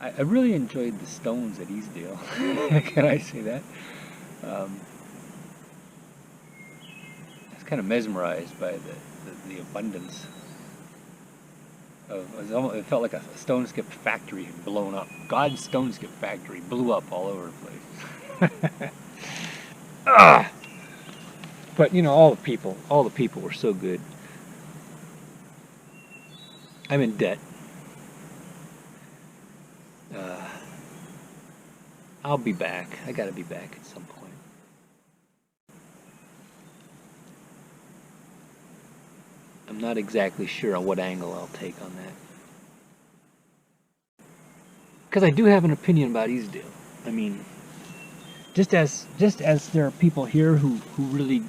I really enjoyed the stones at Easdale. Can I say that? Um, I was kind of mesmerized by the abundance it felt like a stone skip factory had blown up. God's stone skip factory blew up all over the place. Ah! But you know, all the people were so good. I'm in debt. Uh, I'll be back. I gotta be back at some point. I'm not exactly sure on what angle I'll take on that. Because I do have an opinion about Easdale. I mean, just as there are people here who really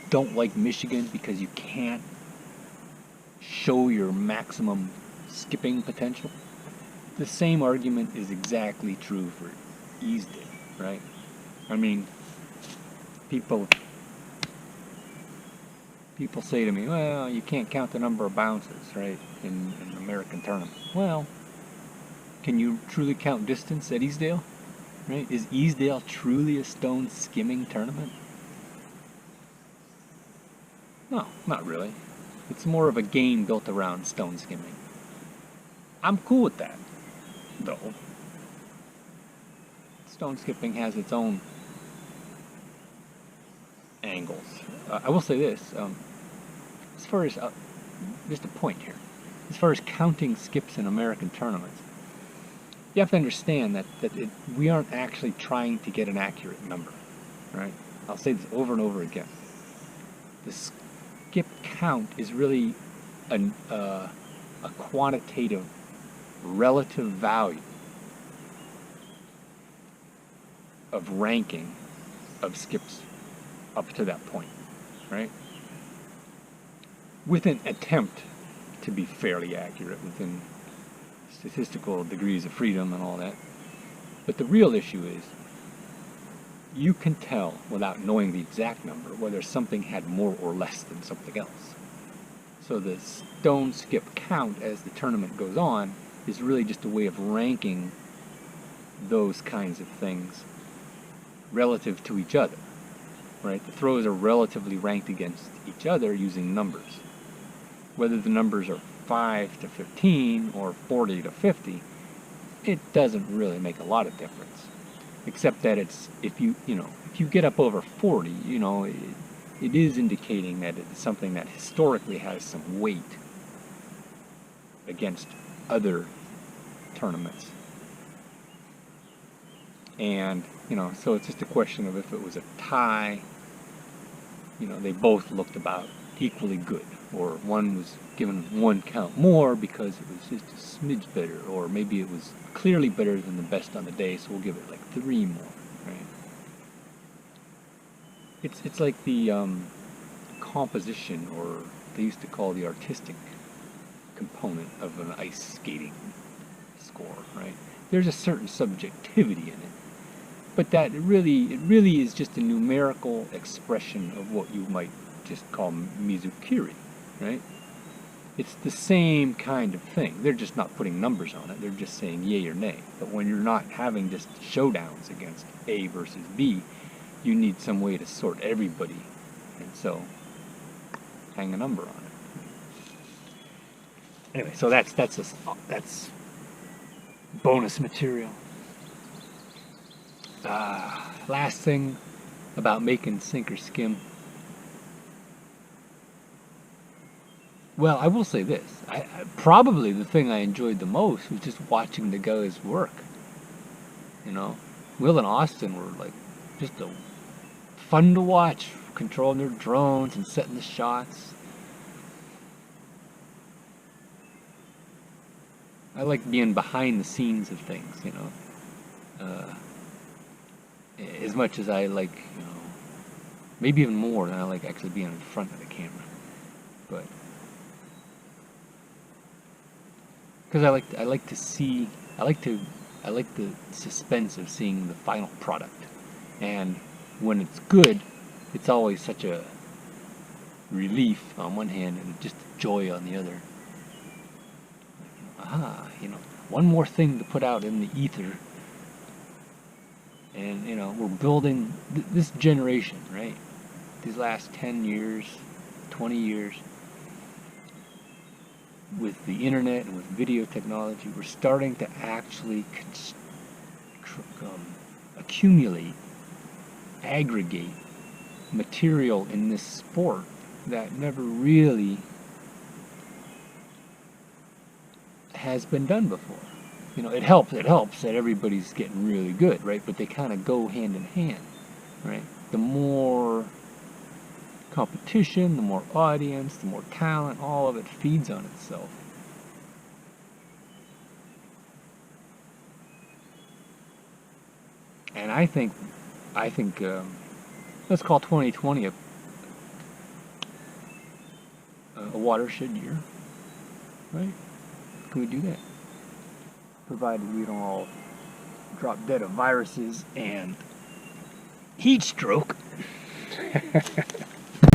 don't like Michigan because you can't show your maximum skipping potential, the same argument is exactly true for Easdale, right? I mean, people say to me, well, you can't count the number of bounces, right, in an American tournament. Well, can you truly count distance at Easdale? Right? Is Easdale truly a stone skimming tournament? No, not really. It's more of a game built around stone skimming. I'm cool with that, though. Stone skipping has its own angles. I will say this, as far as, just a point here, as far as counting skips in American tournaments, you have to understand that we aren't actually trying to get an accurate number, right? I'll say this over and over again. The skip count is really a quantitative relative value of ranking of skips up to that point, right? With an attempt to be fairly accurate within statistical degrees of freedom and all that. But the real issue is you can tell without knowing the exact number whether something had more or less than something else. So the stone skip count as the tournament goes on is really just a way of ranking those kinds of things relative to each other, right? The throws are relatively ranked against each other using numbers. Whether the numbers are 5 to 15 or 40 to 50, it doesn't really make a lot of difference, except that it's if you get up over 40, it is indicating that it's something that historically has some weight against other tournaments. And so it's just a question of if it was a tie, they both looked about equally good, or one was given one count more because it was just a smidge better, or maybe it was clearly better than the best on the day, so we'll give it like 3 more, right? It's like the composition, or they used to call the artistic component of an ice skating score, right? There's a certain subjectivity in it, but that it really is just a numerical expression of what you might just call mizukiri, right? It's the same kind of thing. They're just not putting numbers on it. They're just saying yay or nay. But when you're not having just showdowns against A versus B, you need some way to sort everybody, and so hang a number on it. Anyway, so that's bonus material. Last thing about making sink or skim. Well, I will say this. Probably the thing I enjoyed the most was just watching the guys work. Will and Austin were like just fun to watch, controlling their drones and setting the shots. I like being behind the scenes of things, as much as I like, maybe even more than I like actually being in front of the camera. But because I like the suspense of seeing the final product, and when it's good, it's always such a relief on one hand and just a joy on the other. one more thing to put out in the ether. And, you know, we're building this generation, right? These last 10 years, 20 years, with the internet and with video technology, we're starting to actually accumulate, aggregate material in this sport that never really has been done before. You know, it helps that everybody's getting really good, right? But they kind of go hand in hand, right? The more competition, the more audience, the more talent, all of it feeds on itself. And I think let's call 2020 a watershed year, right? Can we do that? Provided we don't all drop dead of viruses and heat stroke.